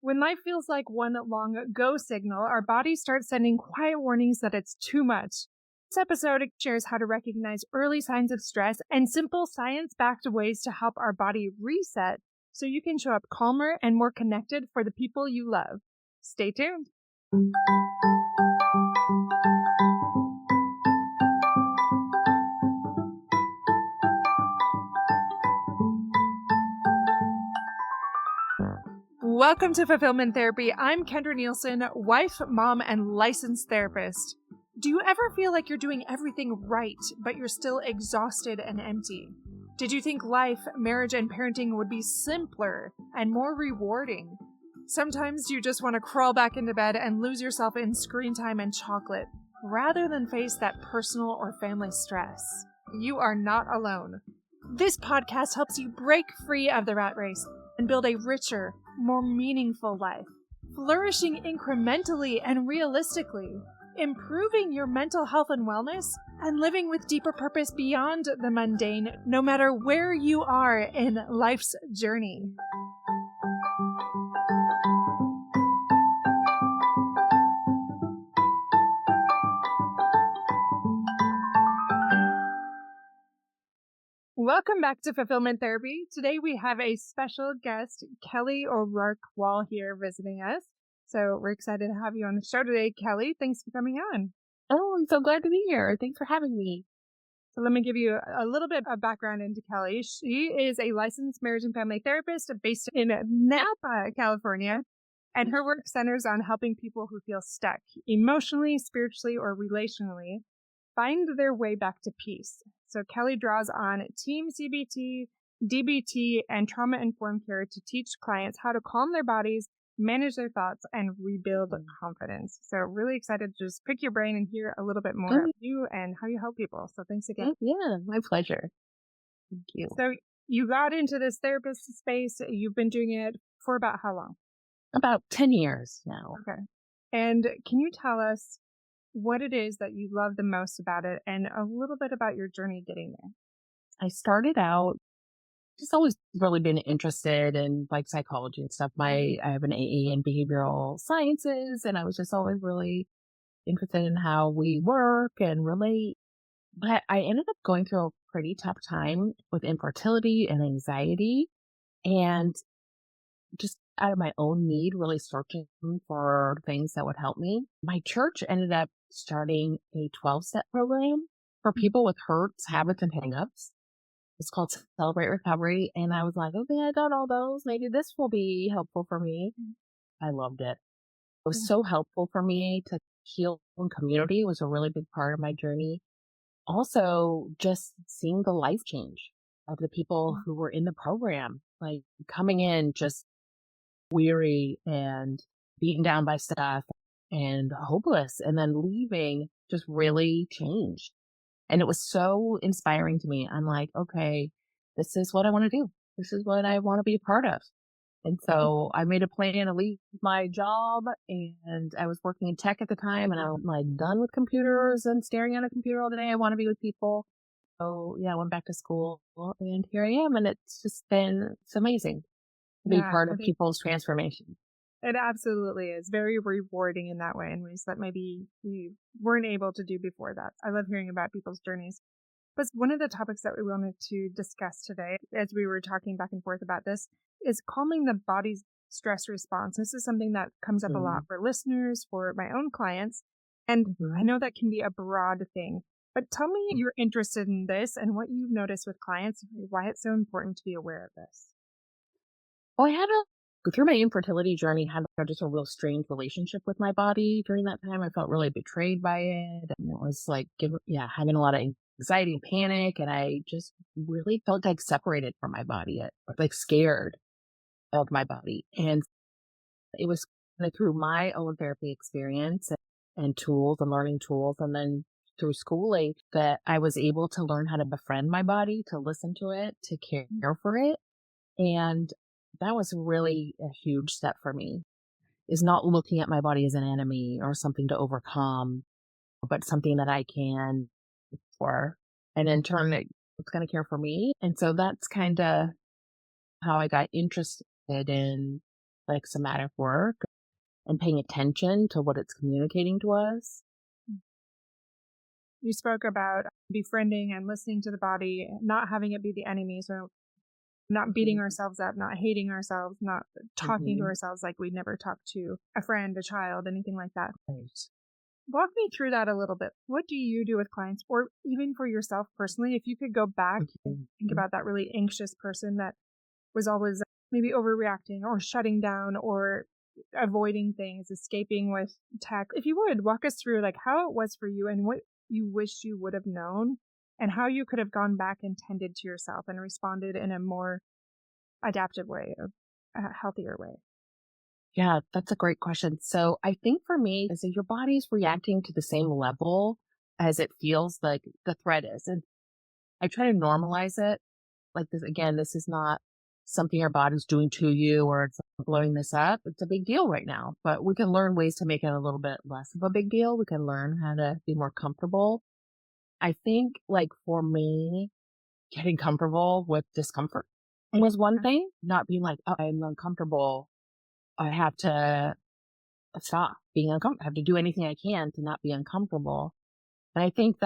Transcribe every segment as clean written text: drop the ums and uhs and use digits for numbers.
When life feels like one long go signal, our bodies start sending quiet warnings that it's too much. This episode shares how to recognize early signs of stress and simple science-backed ways to help our body reset so you can show up calmer and more connected for the people you love. Stay tuned. Welcome to Fulfillment Therapy. I'm Kendra Nielsen, wife, mom, and licensed therapist. Do you ever feel like you're doing everything right, but you're still exhausted and empty? Did you think life, marriage, and parenting would be simpler and more rewarding? Sometimes you just want to crawl back into bed and lose yourself in screen time and chocolate, rather than face that personal or family stress. You are not alone. This podcast helps you break free of the rat race and build a richer, more meaningful life, flourishing incrementally and realistically, improving your mental health and wellness, and living with deeper purpose beyond the mundane, no matter where you are in life's journey. Welcome back to Fulfillment Therapy. Today we have a special guest, Kelli O'Rourke Wall, here visiting us. So we're excited to have you on the show today, Kelli. Thanks for coming on. Oh, I'm so glad to be here. Thanks for having me. So let me give you a little bit of background into Kelli. She is a licensed marriage and family therapist based in Napa, California, and her work centers on helping people who feel stuck emotionally, spiritually, or relationally find their way back to peace. So Kelli draws on Team CBT, DBT, and trauma-informed care to teach clients how to calm their bodies, manage their thoughts, and rebuild confidence. So really excited to just pick your brain and hear a little bit more of you and how you help people. So thanks again. Yeah, my pleasure. Thank you. So you got into this therapist space. You've been doing it for about how long? About 10 years now. Okay. And can you tell us what it is that you love the most about it and a little bit about your journey getting there? I started out just always really been interested in like psychology and stuff. I have an AA in behavioral sciences, and I was just always really interested in how we work and relate. But I ended up going through a pretty tough time with infertility and anxiety, and just out of my own need, really searching for things that would help me. My church ended up starting a 12-step program for people with hurts, habits, and hangups. It's called Celebrate Recovery. And I was like, okay, I got all those. Maybe this will be helpful for me. I loved it. It was so helpful for me to heal in community. It was a really big part of my journey. Also, just seeing the life change of the people who were in the program, like coming in just weary and beaten down by stuff and hopeless, and then leaving just really changed. And it was so inspiring to me. I'm like, okay, this is what I want to do. This is what I want to be a part of. And so I made a plan to leave my job, and I was working in tech at the time, and I'm like done with computers and staring at a computer all day. I want to be with people. So yeah, I went back to school, and here I am. And it's amazing to be part of people's transformation. It absolutely is very rewarding in that way, in ways that maybe you weren't able to do before that. I love hearing about people's journeys. But one of the topics that we wanted to discuss today, as we were talking back and forth about this, is calming the body's stress response. This is something that comes up a lot for listeners, for my own clients. And I know that can be a broad thing. But tell me you're interested in this and what you've noticed with clients, why it's so important to be aware of this. Well, I had through my infertility journey, had just a real strange relationship with my body during that time. I felt really betrayed by it. And it was like, having a lot of anxiety and panic. And I just really felt like separated from my body, like scared of my body. And it was kind of through my own therapy experience and tools and learning tools, and then through schooling, that I was able to learn how to befriend my body, to listen to it, to care for it. And that was really a huge step for me, is not looking at my body as an enemy or something to overcome, but something that I can for, and in turn, it's going to care for me. And so that's kind of how I got interested in like somatic work and paying attention to what it's communicating to us. You spoke about befriending and listening to the body, not having it be the enemy. So not beating ourselves up, not hating ourselves, not talking to ourselves like we'd never talk to a friend, a child, anything like that. Right. Walk me through that a little bit. What do you do with clients, or even for yourself personally? If you could go back and think about that really anxious person that was always maybe overreacting or shutting down or avoiding things, escaping with tech. If you would walk us through like how it was for you and what you wish you would have known and how you could have gone back and tended to yourself and responded in a more adaptive way, a healthier way. Yeah, that's a great question. So I think for me, is that your body's reacting to the same level as it feels like the threat is. And I try to normalize it. Like this, again, this is not something your body's doing to you or it's blowing this up. It's a big deal right now, but we can learn ways to make it a little bit less of a big deal. We can learn how to be more comfortable. I think like for me, getting comfortable with discomfort was one thing, not being like, oh, I'm uncomfortable. I have to stop being uncomfortable. I have to do anything I can to not be uncomfortable. And I think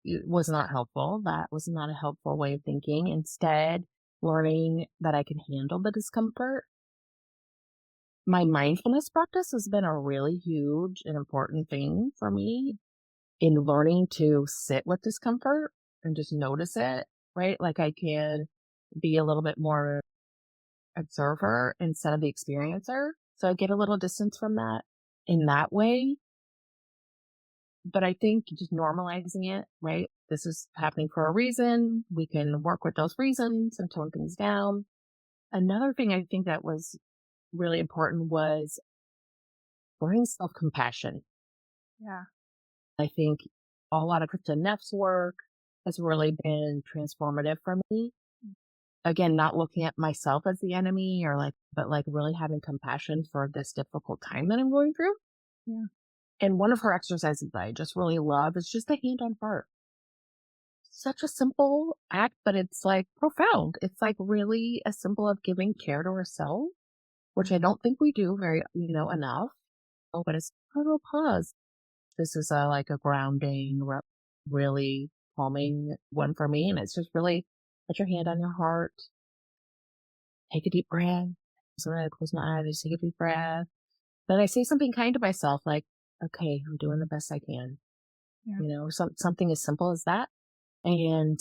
it was not helpful. That was not a helpful way of thinking. Instead, learning that I can handle the discomfort. My mindfulness practice has been a really huge and important thing for me in learning to sit with discomfort and just notice it, right? Like I can be a little bit more observer instead of the experiencer. So I get a little distance from that in that way. But I think just normalizing it, right? This is happening for a reason. We can work with those reasons and tone things down. Another thing I think that was really important was learning self-compassion. Yeah. I think a lot of Krista Neff's work has really been transformative for me. Again, not looking at myself as the enemy but really having compassion for this difficult time that I'm going through. Yeah. And one of her exercises that I just really love is just the hand on heart. Such a simple act, but it's like profound. It's like really as simple of giving care to ourselves, which I don't think we do very, enough. Oh, but it's a little pause. This is like a grounding, really calming one for me. And it's just really put your hand on your heart, take a deep breath. So I close my eyes, just take a deep breath. Then I say something kind to myself, like, okay, I'm doing the best I can. Yeah. Something as simple as that. And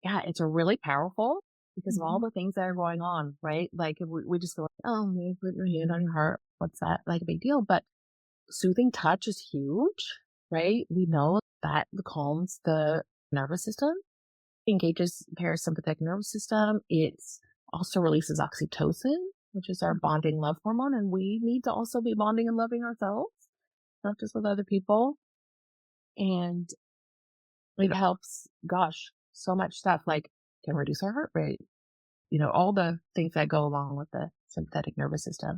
yeah, it's a really powerful because of all the things that are going on, right? Like we just go, oh, maybe put your hand on your heart. What's that? Like a big deal. But soothing touch is huge, right? We know that calms the nervous system, engages parasympathetic nervous system. It also releases oxytocin, which is our bonding love hormone. And we need to also be bonding and loving ourselves, not just with other people. And it helps, so much stuff like can reduce our heart rate, all the things that go along with the sympathetic nervous system.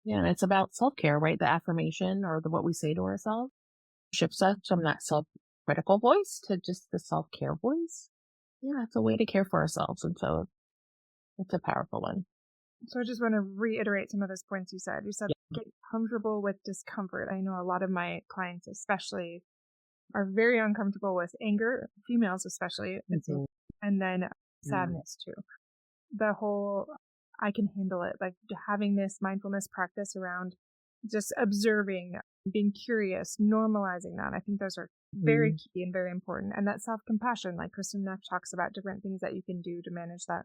Yeah, and it's about self-care, right? The affirmation or what we say to ourselves shifts us from that self-critical voice to just the self-care voice. Yeah, it's a way to care for ourselves. And so it's a powerful one. So I just want to reiterate some of those points you said. You said get comfortable with discomfort. I know a lot of my clients, especially, are very uncomfortable with anger, females especially, and then sadness too. The whole, I can handle it, like having this mindfulness practice around just observing, being curious, normalizing that. I think those are very key and very important. And that self-compassion, like Kristen Neff talks about different things that you can do to manage that.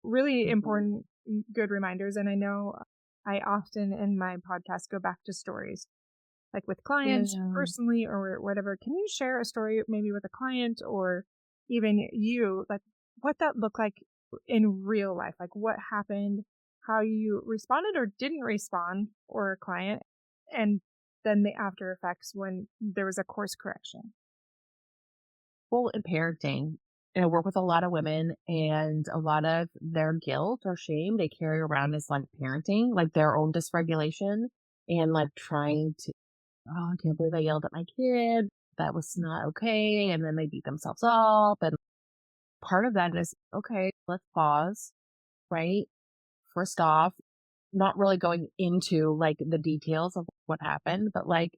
Really important, good reminders. And I know I often in my podcast go back to stories, like with clients personally or whatever. Can you share a story maybe with a client or even you, like what that looked like in real life? Like what happened, how you responded or didn't respond, or a client, and then the after effects when there was a course correction? Well, in parenting, I work with a lot of women and a lot of their guilt or shame they carry around as like parenting, like their own dysregulation and like trying to, oh, I can't believe I yelled at my kid. That was not okay. And then they beat themselves up. And part of that is, okay, let's pause, right? First off, not really going into like the details of what happened, but like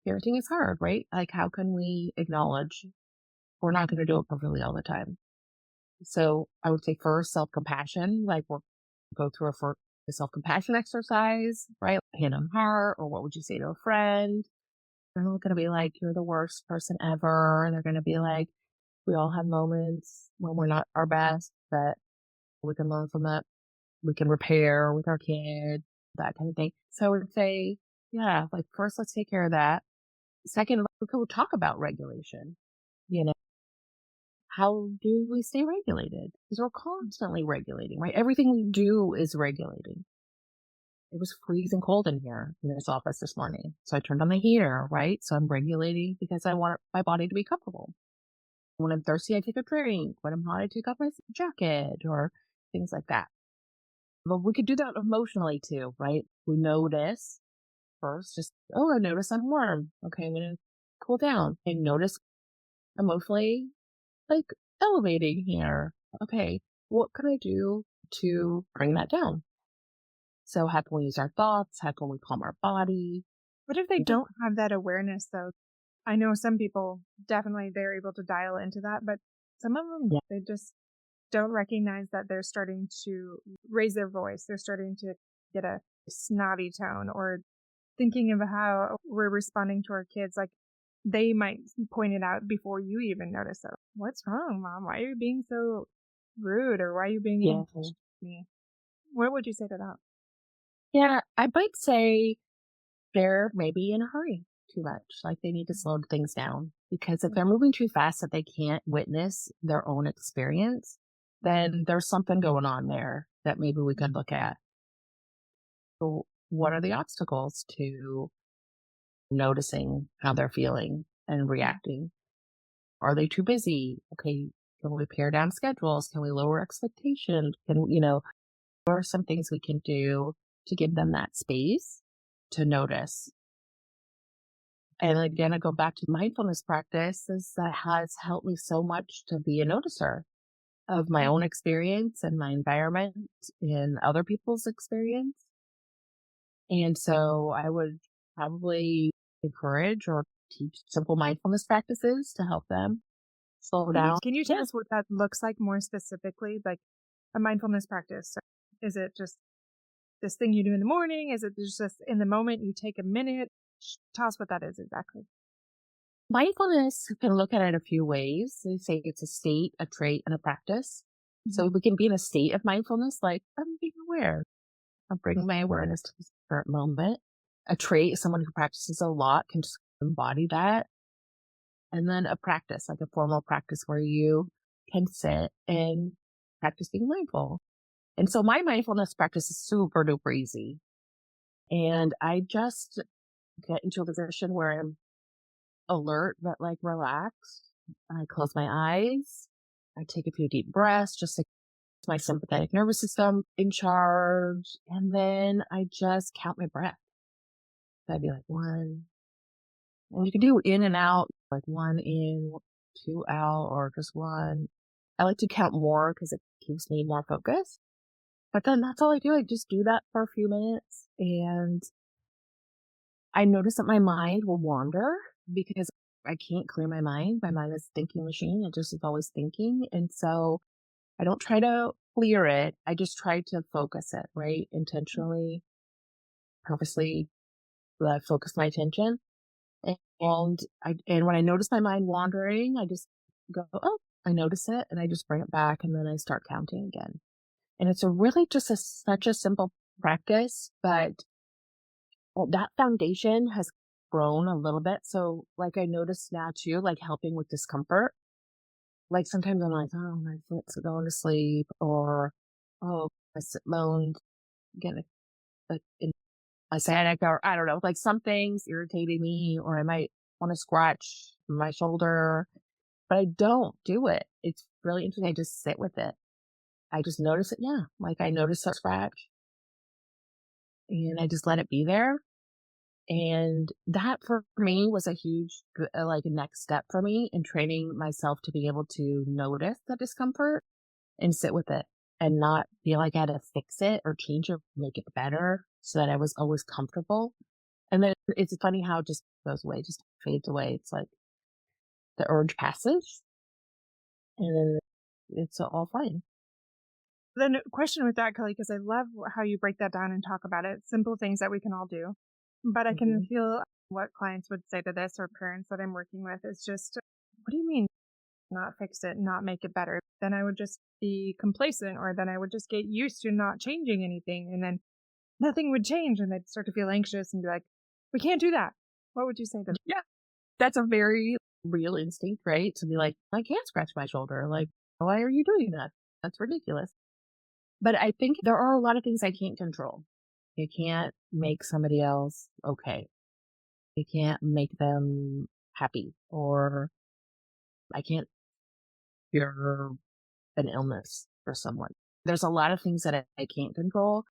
parenting is hard, right? Like, how can we acknowledge we're not going to do it perfectly all the time? So I would say first self compassion, like we'll go through a self compassion exercise, right? Hand on heart, or what would you say to a friend? They're not going to be like, you're the worst person ever. They're going to be like, we all have moments when we're not our best, but we can learn from it. We can repair with our kid, that kind of thing. So I would say, yeah, like first, let's take care of that. Second, we could talk about regulation. You know, how do we stay regulated? Because we're constantly regulating, right? Everything we do is regulating. It was freezing cold in here in this office this morning. So I turned on the heater, right? So I'm regulating because I want my body to be comfortable. When I'm thirsty, I take a drink. When I'm hot, I take off my jacket or things like that. But we could do that emotionally too, right? We notice first, just, oh, I notice I'm warm. Okay, I'm going to cool down. And notice emotionally, like elevating here. Okay, what can I do to bring that down? So how can we use our thoughts? How can we calm our body? What if they don't have that awareness, though? I know some people definitely they're able to dial into that, but some of them, they just don't recognize that they're starting to raise their voice. They're starting to get a snotty tone or thinking of how we're responding to our kids. Like they might point it out before you even notice it. What's wrong, Mom? Why are you being so rude? Or why are you being impatient with me? What would you say to that? Yeah, I might say they're maybe in a hurry too much. Like they need to slow things down because if they're moving too fast that they can't witness their own experience, then there's something going on there that maybe we could look at. So what are the obstacles to noticing how they're feeling and reacting? Are they too busy? Okay, can we pare down schedules? Can we lower expectations? What are some things we can do to give them that space to notice? And again, I go back to mindfulness practices that has helped me so much to be a noticer of my own experience and my environment and other people's experience. And so I would probably encourage or teach simple mindfulness practices to help them slow down. Can you tell us what that looks like more specifically? Like a mindfulness practice? Is it just this thing you do in the morning? Is it just in the moment you take a minute? Tell us what that is exactly. Mindfulness can look at it a few ways. They say it's a state, a trait, and a practice. So we can be in a state of mindfulness, like I'm being aware. I'm bringing my awareness to this current moment. A trait is someone who practices a lot, can just embody that. And then a practice, like a formal practice where you can sit and practice being mindful. And so my mindfulness practice is super duper easy. And I just get into a position where I'm alert, but like relaxed. I close my eyes. I take a few deep breaths, just to get my sympathetic nervous system in charge. And then I just count my breath. So I'd be like 1, and you can do in and out, like 1 in, 2 out, or just 1. I like to count more because it keeps me more focused. But then that's all I do. I just do that for a few minutes. And I notice that my mind will wander because I can't clear my mind. My mind is a thinking machine. It just is always thinking. And so I don't try to clear it. I just try to focus it, right? Intentionally, purposely focus my attention. And when I notice my mind wandering, I just go, oh, I notice it, and I just bring it back, and then I start counting again. And it's such a simple practice, but that foundation has grown a little bit. So like I notice now too, like helping with discomfort. Like sometimes I'm like, oh, my foot's going to sleep, or oh, I sit moaned, get like in my sciatic, or I don't know, like something's irritating me, or I might want to scratch my shoulder, but I don't do it. It's really interesting. I just sit with it. I just notice it. Yeah. Like I notice a scratch and I just let it be there. And that for me was a huge, like a next step for me in training myself to be able to notice the discomfort and sit with it and not feel like I had to fix it or change it, make it better so that I was always comfortable. And then it's funny how it just goes away, just fades away. It's like the urge passes and then it's all fine. Then question with that, Kelly, because I love how you break that down and talk about it. Simple things that we can all do. But I can Mhm. feel what clients would say to this or parents that I'm working with is just, what do you mean not fix it, not make it better? Then I would just be complacent or then I would just get used to not changing anything and then nothing would change and they'd start to feel anxious and be like, we can't do that. What would you say to them? Yeah, that's a very real instinct, right? To be like, I can't scratch my shoulder. Like, why are you doing that? That's ridiculous. But I think there are a lot of things I can't control. You can't make somebody else okay. You can't make them happy, or I can't cure an illness for someone. There's a lot of things that I can't control.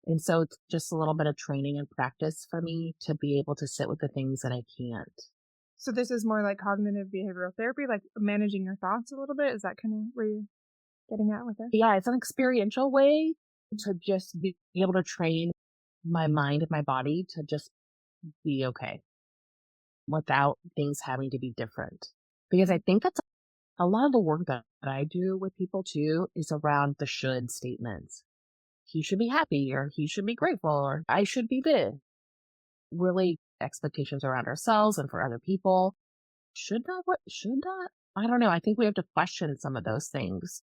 And so it's just a little bit of training and practice for me to be able to sit with the things that I can't. So this is more like cognitive behavioral therapy, like managing your thoughts a little bit. Is that kind of where you're getting at with it? Yeah, it's an experiential way to just be able to train my mind and my body to just be okay without things having to be different. Because I think that's a lot of the work that I do with people too is around the should statements. He should be happy or he should be grateful or I should be this. Really expectations around ourselves and for other people. Should not what should not? I don't know. I think we have to question some of those things,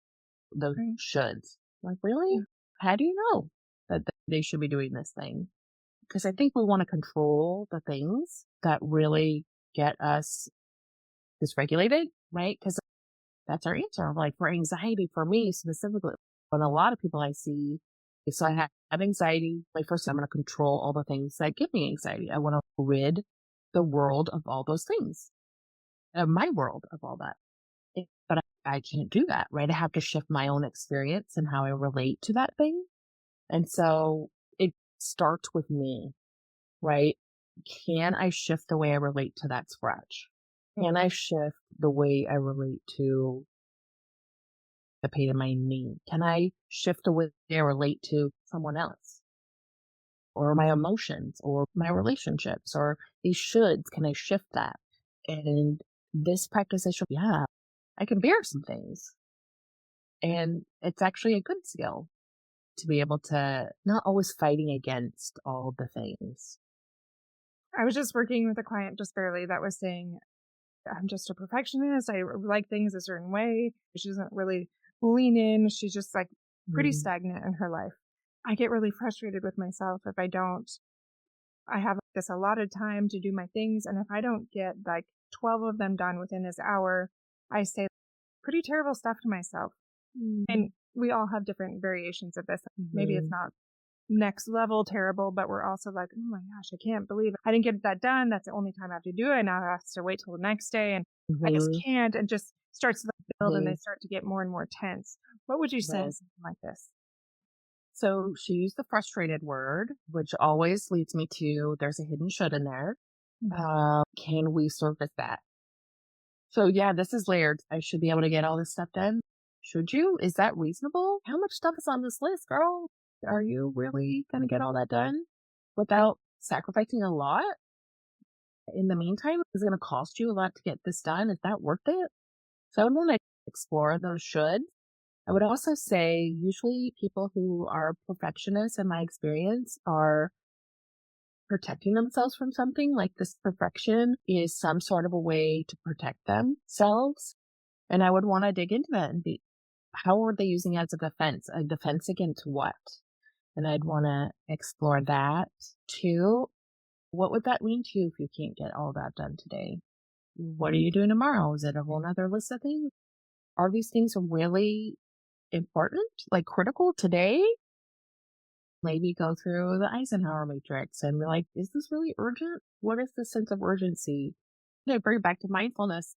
those Right. shoulds. Like, really? Yeah. How do you know that they should be doing this thing? Because I think we want to control the things that really get us dysregulated, right? Because that's our answer. Like for anxiety, for me specifically, and a lot of people I see, so I have anxiety. Like first, I'm going to control all the things that give me anxiety. I want to rid the world of all those things, my world of all that. But I can't do that, right? I have to shift my own experience and how I relate to that thing. And so it starts with me, right? Can I shift the way I relate to that scratch? Can I shift the way I relate to the pain in my knee? Can I shift the way I relate to someone else or my emotions or my relationships or these shoulds? Can I shift that? And this practice, yeah, I can bear some things. And it's actually a good skill to be able to not always fighting against all the things. I was just working with a client just barely that was saying, I'm just a perfectionist. I like things a certain way. She doesn't really lean in. She's just like pretty Mm, stagnant in her life. I get really frustrated with myself if I don't. I have this allotted time to do my things. And if I don't get like 12 of them done within this hour, I say pretty terrible stuff to myself. mm, And we all have different variations of this. Maybe it's mhm, not next level terrible, but we're also like, oh my gosh, I can't believe it. I didn't get that done. That's the only time I have to do it. Now I have to wait till the next day and I just mhm, can't and just starts to build and they mhm, start to get more and more tense. What would you say to right. something like this? So she used the frustrated word, which always leads me to there's a hidden should in there. Can we surface that? So yeah, this is layered. I should be able to get all this stuff done. Should you? Is that reasonable? How much stuff is on this list, girl? Are you really going to get all that done without sacrificing a lot? In the meantime, it's going to cost you a lot to get this done. Is that worth it? So I would want to explore those should. I would also say usually people who are perfectionists in my experience are protecting themselves from something like this perfection is some sort of a way to protect themselves. And I would want to dig into that and be, how are they using it as a defense? A defense against what? And I'd want to explore that too. What would that mean to you if you can't get all that done today? What are you doing tomorrow? Is it a whole nother list of things? Are these things really important, like critical today? Maybe go through the Eisenhower matrix and be like, is this really urgent? What is the sense of urgency? Bring it back to mindfulness.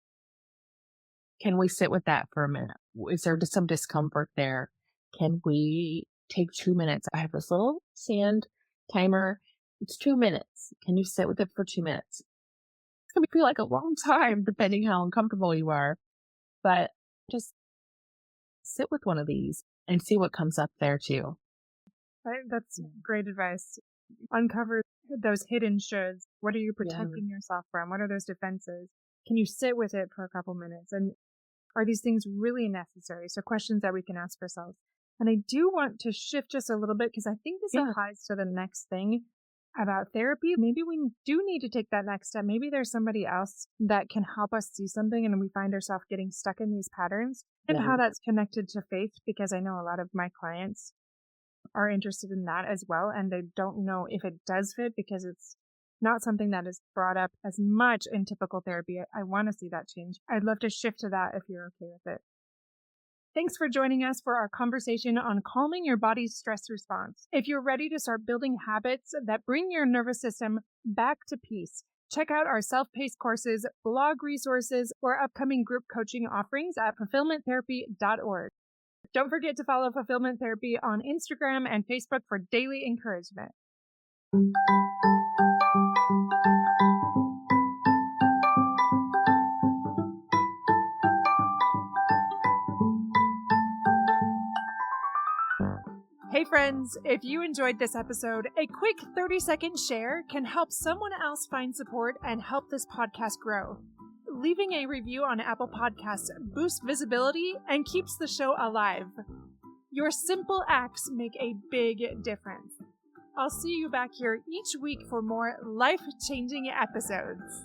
Can we sit with that for a minute? Is there just some discomfort there? Can we take 2 minutes? I have this little sand timer. It's 2 minutes. Can you sit with it for 2 minutes? It's going to feel like a long time, depending how uncomfortable you are. But just sit with one of these. and see what comes up there too. That's great advice. Uncover those hidden shoulds. What are you protecting yourself from? What are those defenses? Can you sit with it for a couple minutes? And are these things really necessary? So questions that we can ask ourselves. And I do want to shift just a little bit because I think this applies to the next thing about therapy. Maybe we do need to take that next step. Maybe there's somebody else that can help us see something and we find ourselves getting stuck in these patterns and how that's connected to faith, because I know a lot of my clients are interested in that as well. And they don't know if it does fit because it's not something that is brought up as much in typical therapy. I want to see that change. I'd love to shift to that if you're okay with it. Thanks for joining us for our conversation on calming your body's stress response. If you're ready to start building habits that bring your nervous system back to peace, check out our self-paced courses, blog resources, or upcoming group coaching offerings at fulfillmenttherapy.org. Don't forget to follow Fulfillment Therapy on Instagram and Facebook for daily encouragement. Hey friends, if you enjoyed this episode, a quick 30-second share can help someone else find support and help this podcast grow. Leaving a review on Apple Podcasts boosts visibility and keeps the show alive. Your simple acts make a big difference. I'll see you back here each week for more life-changing episodes.